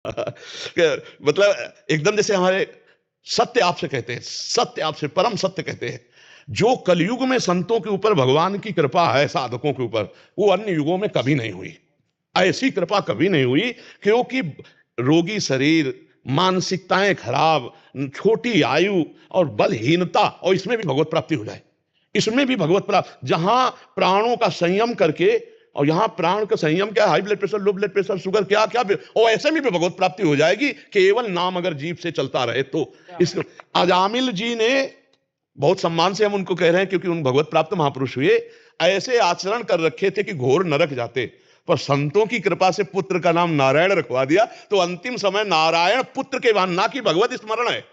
मतलब एकदम जैसे हमारे सत्य आपसे कहते हैं, सत्य आपसे, परम सत्य कहते हैं। जो कलयुग में संतों के ऊपर भगवान की कृपा है, साधकों के ऊपर, वो अन्य युगों में कभी नहीं हुई। ऐसी कृपा कभी नहीं हुई, क्योंकि रोगी शरीर, मानसिकताएं खराब, छोटी आयु और बलहीनता, और इसमें भी भगवत प्राप्ति हो जाए, इसमें भी भगवत प्राप्त, जहां प्राणों का संयम करके, और यहां प्राण का संयम क्या, high blood pressure, low blood pressure, sugar, क्या क्या और ऐसे में भी भगवत प्राप्ति हो जाएगी, केवल नाम अगर जीभ से चलता रहे तो। इस अजामिल जी ने, बहुत सम्मान से हम उनको कह रहे हैं क्योंकि उन भगवत प्राप्त महापुरुष हुए, ऐसे आचरण कर रखे थे कि घोर नरक जाते, पर संतों की कृपा से पुत्र का नाम नारायण रखवा दिया, तो अंतिम समय नारायण पुत्र के वाहन, ना कि भगवत स्मरण है,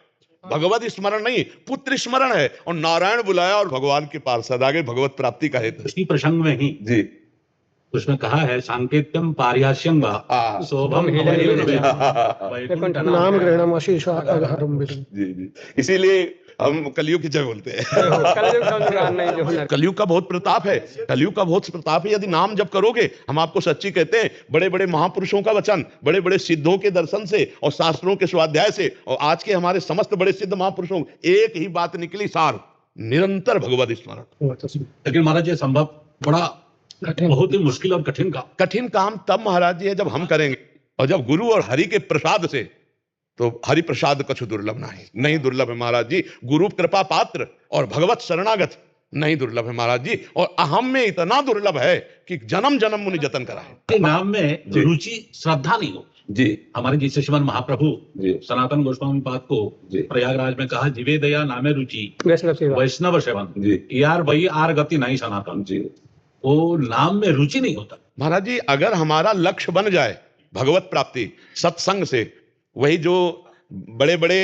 भगवत स्मरण नहीं, पुत्र स्मरण है, और नारायण बुलाया और भगवान के पार्षद आ गए, भगवत प्राप्ति का हेतु। इसी प्रसंग में ही जी उसमें कहा है, सांकेत्यम पार्यास्यं वा शोभम नाम ग्रहणम अशीष अगहरम विदुम। जी जी, इसीलिए हम कलयुग की जय बोलते हैं। कलयुग का बहुत प्रताप है, कलयुग का बहुत प्रताप है। यदि नाम जब करोगे, हम आपको सच्ची कहते हैं, बड़े बड़े महापुरुषों का वचन, बड़े बड़े सिद्धों के दर्शन से और शास्त्रों के स्वाध्याय से, और आज के हमारे समस्त बड़े सिद्ध महापुरुषों, एक ही बात निकली सार, निरंतर भगवत स्मरण। लेकिन महाराज ये संभव बड़ा बहुत ही मुश्किल और कठिन काम तब महाराज जी है जब हम करेंगे, और जब गुरु और हरि के प्रसाद से, तो हरि प्रसाद कछु दुर्लभ नहीं दुर्लभ है महाराज जी। गुरु कृपा पात्र और भगवत शरणागत नहीं दुर्लभ है महाराज जी, और अहम में इतना दुर्लभ है कि जन्म जन्म मुनि जतन कराए। नाम में रुचि श्रद्धा नहीं हो जी। हमारे जी श्रीमन महाप्रभु सनातन गोस्वामी पाद को प्रयागराज में कहा, जीवे दया नामे रुचि वैष्णव सेवन, यार वही आर गति नहीं सनातन जी। वो नाम में रुचि नहीं होता महाराज जी। अगर हमारा लक्ष्य बन जाए भगवत प्राप्ति सत्संग से, वही जो बड़े बड़े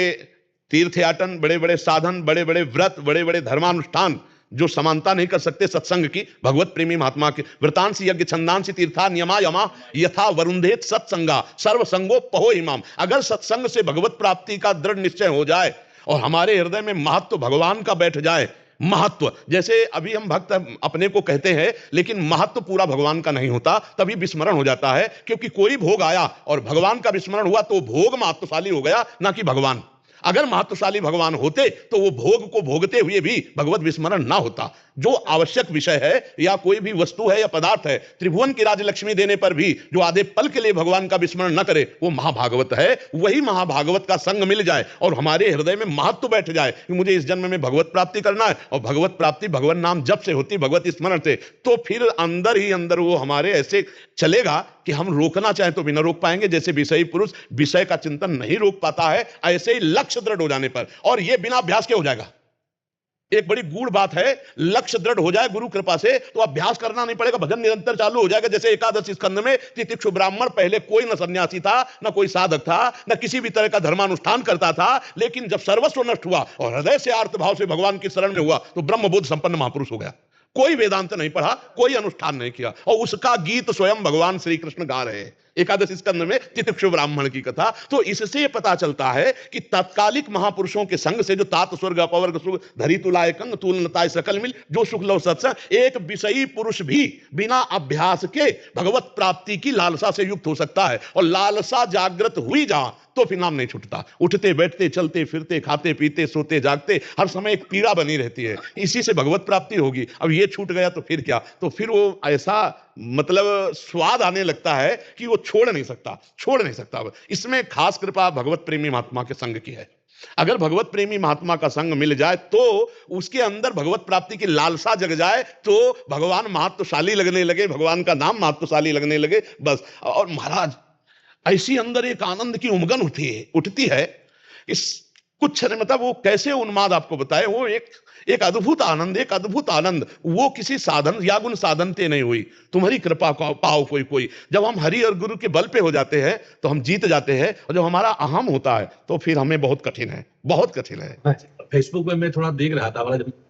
तीर्थयाटन, बड़े बड़े साधन, बड़े बड़े व्रत, बड़े बड़े धर्मानुष्ठान जो समानता नहीं कर सकते सत्संग की, भगवत प्रेमी महात्मा के व्रतांसी यज्ञ छंदांसी तीर्था नियमा यमा यथा वरुंधेत सत्संगा सर्व संगो पहो इमाम। अगर सत्संग से भगवत प्राप्ति का दृढ़ निश्चय हो जाए और हमारे हृदय में महत्व भगवान का बैठ जाए, महत्व, जैसे अभी हम भक्त अपने को कहते हैं लेकिन महत्व पूरा भगवान का नहीं होता, तभी विस्मरण हो जाता है। क्योंकि कोई भोग आया और भगवान का विस्मरण हुआ तो भोग महत्वशाली हो गया, ना कि भगवान। अगर महत्वशाली भगवान होते तो वो भोग को भोगते हुए भी भगवत विस्मरण ना होता। जो आवश्यक विषय है या कोई भी वस्तु है या पदार्थ है, त्रिभुवन की राजलक्ष्मी देने पर भी जो आधे पल के लिए भगवान का विस्मरण न करे, वो महाभागवत है। वही महाभागवत का संग मिल जाए और हमारे हृदय में महत्व बैठ जाए कि मुझे इस जन्म में भगवत प्राप्ति करना है, और भगवत प्राप्ति भगवान नाम जब से होती, भगवत स्मरण से, तो फिर अंदर ही अंदर वो हमारे ऐसे चलेगा कि हम रोकना चाहें तो भी ना रोक पाएंगे। जैसे विषयी पुरुष विषय का चिंतन नहीं रोक पाता है, ऐसे ही लक्ष्य दृढ़ हो जाने पर, और ये बिना अभ्यास के हो जाएगा। एक बड़ी गूढ़ बात है, लक्ष्य दृढ़ हो जाए गुरु कृपा से तो अभ्यास करना नहीं पड़ेगा, भजन निरंतर चालू हो जाएगा। जैसे एकादश स्कंद में तितिक्षु ब्राह्मण, पहले कोई न सन्यासी था, न कोई साधक था, न किसी भी तरह का धर्मानुष्ठान करता था, लेकिन जब सर्वस्व नष्ट हुआ और हृदय से आर्त भाव से भगवान की शरण में हुआ तो ब्रह्मबोध संपन्न महापुरुष हो गया। कोई वेदांत नहीं पढ़ा, कोई अनुष्ठान नहीं किया, और उसका गीत स्वयं भगवान श्री कृष्ण गा रहे हैं एकादश स्कंद में तितिक्षु ब्राह्मण की कथा। तो इससे पता चलता है कि तत्कालिक महापुरुषों के संग से जो तात स्वर्ग अपवर्ग सुख धरी तुलाय कंग तूल नताय सकल मिल जो सुख लव सत्संग, एक विषयी पुरुष भी बिना अभ्यास के भगवत प्राप्ति की लालसा से युक्त हो सकता है। और लालसा जागृत हुई जहां तो फिर नाम नहीं छूटता। उठते बैठते चलते फिरते खाते पीते सोते जागते हर समय एक पीड़ा बनी रहती है, इसी से भगवत प्राप्ति होगी। अब ये छूट गया तो फिर क्या, तो फिर वो ऐसा मतलब स्वाद आने लगता है कि वो छोड़ नहीं सकता। इसमें खास कृपा भगवत प्रेमी महात्मा के संग की है। अगर भगवत प्रेमी महात्मा का संग मिल जाए तो उसके अंदर भगवत प्राप्ति की लालसा जग जाए तो भगवान महत्वशाली लगने लगे, भगवान का नाम महत्वशाली लगने लगे, बस। और महाराज ऐसी अंदर एक आनंद की उमगन उठती है, इस कुछ क्षण मतलब वो कैसे उन्माद आपको बताए, वो एक अद्भुत आनंद, वो किसी साधन या गुण साधन से नहीं हुई, तुम्हारी कृपा को पाओ कोई। जब हम हरि और गुरु के बल पे हो जाते हैं तो हम जीत जाते हैं, और जब हमारा अहम होता है तो फिर हमें बहुत कठिन है। फेसबुक में मैं थोड़ा देख रहा था,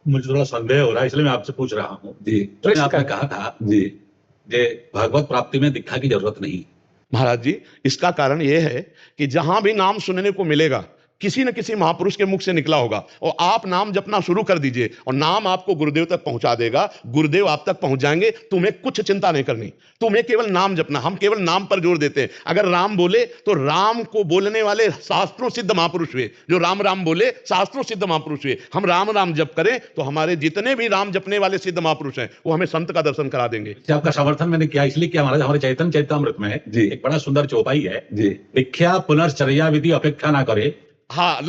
मुझे थोड़ा संदेह हो रहा है, इसलिए मैं आपसे पूछ रहा हूँ जी। तो आपने कहा था जी भगवत प्राप्ति में दीक्षा की जरूरत नहीं। महाराज जी, इसका कारण यह है कि जहां भी नाम सुनने को मिलेगा किसी न किसी महापुरुष के मुख से निकला होगा, और आप नाम जपना शुरू कर दीजिए और नाम आपको गुरुदेव तक पहुंचा देगा, गुरुदेव आप तक पहुंच जाएंगे। तुम्हें कुछ चिंता नहीं करनी, तुम्हें केवल नाम जपना। हम केवल नाम पर जोर देते हैं। अगर राम बोले तो राम को बोलने वाले शास्त्रों सिद्ध महापुरुष हुए, जो राम राम बोले शास्त्रों सिद्ध महापुरुष हुए। हम राम राम जप करें तो हमारे जितने भी राम जपने वाले सिद्ध महापुरुष हैं वो हमें संत का दर्शन करा देंगे। आपका समर्थन मैंने किया इसलिए किया महाराज, हमारे चैतन्य चैतामृत में एक बड़ा सुंदर चौपाई है जी, भिक्षा पुनर्चर्या विधि अपेक्षा ना करे। हाँ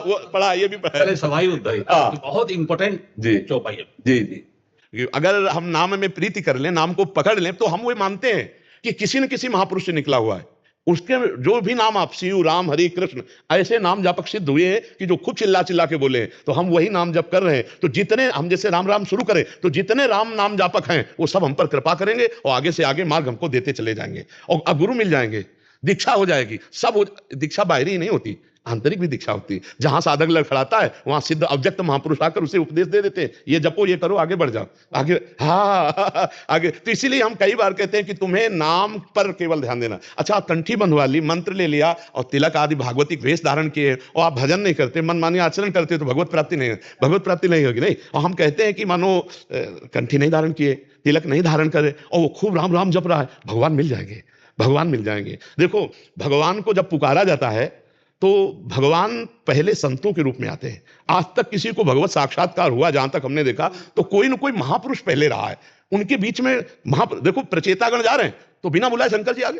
वो पढ़ा, ये भी पढ़ा। सवाई उद्धरी बहुत इंपॉर्टेंट जी चौपाई है जी जी। अगर हम नाम में प्रीति कर लें, नाम को पकड़ लें, तो हम वो मानते हैं कि किसी न किसी महापुरुष से निकला हुआ है। उसके जो भी नाम आप शिव राम हरि कृष्ण ऐसे नाम जापक सिद्ध हुए हैं कि जो खूब चिल्ला चिल्ला के बोले हैं, तो हम वही नाम जप कर रहे हैं। तो जितने हम जैसे राम राम शुरू करें तो जितने राम नाम जापक हैं वो सब हम पर कृपा करेंगे और आगे से आगे मार्ग हमको देते चले जाएंगे और अब गुरु मिल जाएंगे, दीक्षा हो जाएगी। सब दीक्षा बाहरी ही नहीं होती, आंतरिक भी दीक्षा होती है। जहां साधक लड़खड़ाता है वहां सिद्ध अव्यक्त महापुरुष आकर उसे उपदेश दे देते हैं, ये जपो ये करो आगे बढ़ जाओ आगे। हाँ आगे। तो इसीलिए हम कई बार कहते हैं कि तुम्हें नाम पर केवल ध्यान देना। अच्छा, आप कंठी बंधवा ली, मंत्र ले लिया और तिलक आदि भागवतिक वेश धारण किए और आप भजन नहीं करते, मनमानी आचरण करते तो भगवत प्राप्ति नहीं, भगवत प्राप्ति नहीं होगी। नहीं, और हम कहते हैं कि मानो कंठी नहीं धारण किए, तिलक नहीं धारण करे और वो खूब राम राम जप रहा है, भगवान मिल जाएंगे, भगवान मिल जाएंगे। देखो, भगवान को जब पुकारा जाता है तो भगवान पहले संतों के रूप में आते हैं। आज तक किसी को भगवत साक्षात्कार हुआ जहां तक हमने देखा तो कोई न कोई महापुरुष पहले रहा है। उनके बीच में देखो प्रचेतागण जा रहे हैं तो बिना बुलाए शंकर जी आगे,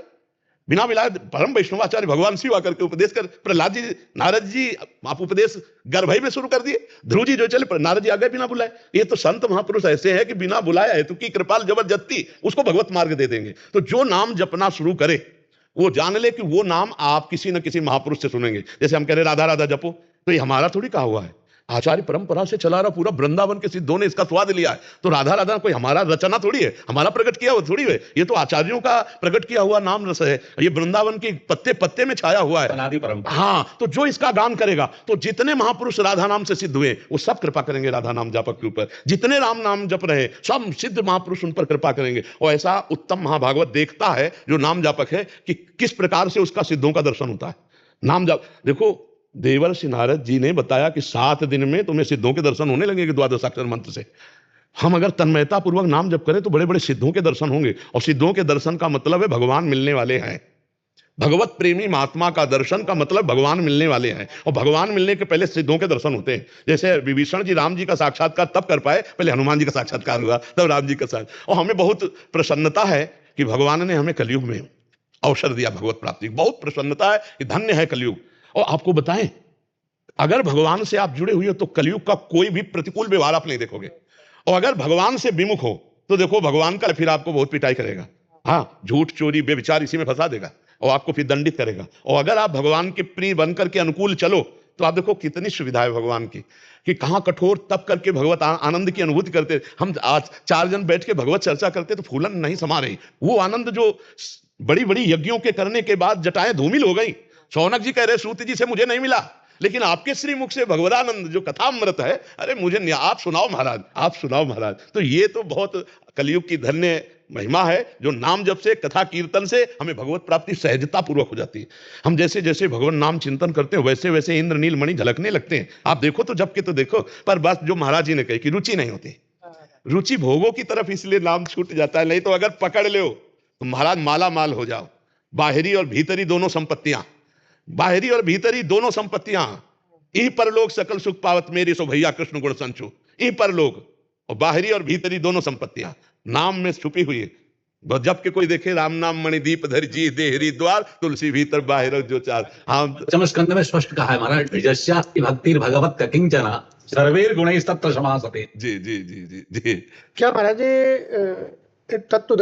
बिना बुलाए परम वैष्णवाचार्य भगवान शिव आकर के उपदेश कर, प्रहलाद जी नारद जी आप उपदेश गर्भई में शुरू कर दिए, ध्रुव जी जो चले नारद जी आ गए बिना बुलाए। ये तो संत महापुरुष ऐसे हैं कि बिना बुलाए हेतु की कृपाल जबरदस्ती उसको भगवत मार्ग दे देंगे। तो जो नाम जपना शुरू करे वो जान ले कि वो नाम आप किसी न किसी महापुरुष से सुनेंगे। जैसे हम कह रहे राधा राधा जपो, तो ये हमारा थोड़ी कहा हुआ है, आचार्य परंपरा से चला रहा, पूरा वृंदावन के सिद्धों ने इसका स्वाद लिया है। तो राधा राधा कोई हमारा रचना थोड़ी है, हमारा प्रकट किया हुआ थोड़ी है, ये तो आचार्यों का प्रकट किया हुआ नाम रस है। ये वृंदावन के पत्ते पत्ते में छाया हुआ है। हाँ, तो जो इसका गान करेगा, तो जितने महापुरुष राधा नाम से सिद्ध हुए वो सब कृपा करेंगे राधा नाम जापक के ऊपर। जितने राम नाम जप रहे सब सिद्ध महापुरुष उन पर कृपा करेंगे। और ऐसा उत्तम महाभागवत देखता है जो नाम जापक है कि किस प्रकार से उसका सिद्धों का दर्शन होता है। नाम जाप देखो, देवर्षि नारद जी ने बताया कि 7 दिन में तुम्हें सिद्धों के दर्शन होने लगेंगे द्वादशाक्षर मंत्र से। हम अगर तन्मयता पूर्वक नाम जप करें तो बड़े बड़े सिद्धों के दर्शन होंगे। और सिद्धों के दर्शन का मतलब है भगवान मिलने वाले हैं। भगवत प्रेमी महात्मा का दर्शन का मतलब भगवान मिलने वाले हैं। और भगवान मिलने के पहले सिद्धों के दर्शन होते हैं। जैसे विभीषण जी राम जी का साक्षात्कार तब कर पाए, पहले हनुमान जी का साक्षात्कार हुआ, तब राम जी का साथ। और हमें बहुत प्रसन्नता है कि भगवान ने हमें कलयुग में अवसर दिया भगवत प्राप्ति। बहुत प्रसन्नता है कि धन्य है कलयुग। और आपको बताएं, अगर भगवान से आप जुड़े हुए हो तो कलयुग का कोई भी प्रतिकूल व्यवहार आप नहीं देखोगे। और अगर भगवान से विमुख हो तो देखो भगवान का फिर आपको बहुत पिटाई करेगा। हाँ, झूठ चोरी बेविचार इसी में फंसा देगा और आपको फिर दंडित करेगा। और अगर आप भगवान के प्रिय बनकर के अनुकूल चलो तो आप देखो कितनी सुविधा है भगवान की, कि कहाँ कठोर तप करके भगवत आनंद की अनुभूति करते। हम आज 4 जन बैठ के भगवत चर्चा करते तो फूलन नहीं समा रही। वो आनंद जो बड़ी बड़ी यज्ञों के करने के बाद जटाएं धूमिल हो गई। शौनक जी कह रहे सूत जी से मुझे नहीं मिला, लेकिन आपके श्रीमुख से भगवदानंद जो कथामृत है, अरे मुझे आप सुनाओ महाराज, आप सुनाओ महाराज। तो ये तो बहुत कलयुग की धन्य महिमा है जो नाम जप से कथा कीर्तन से हमें भगवत प्राप्ति सहजता पूर्वक हो जाती है। हम जैसे जैसे भगवान नाम चिंतन करते हैं वैसे वैसे इंद्र नील मणि झलकने लगते हैं। आप देखो तो जब के तो देखो, पर बस जो महाराज जी ने कही कि रुचि नहीं होती, रुचि भोगों की तरफ, इसलिए नाम छूट जाता है। नहीं तो अगर पकड़ लो तो महाराज माला माल हो जाओ। बाहरी और भीतरी दोनों संपत्तियां, बाहरी और भीतरी दोनों संपत्तियां, ई परलोक सकल सुख पावत मेरी सो भैया कृष्ण गुण संचु। ई परलोक और बाहरी और भीतरी दोनों संपत्तियां नाम में छुपी हुई है। जब के कोई देखे राम नाम मणि दीप धरि जी देहरी द्वार, तुलसी भीतर बाहर जो चार। हाँ, चमस्कंद में स्पष्ट कहा है महाराज, यस्यास्ति भक्तिर् भगवत किंचन सर्वैर् गुणैस्तत्र समासते। जी जी जी जी जी। क्या महाराज तत्व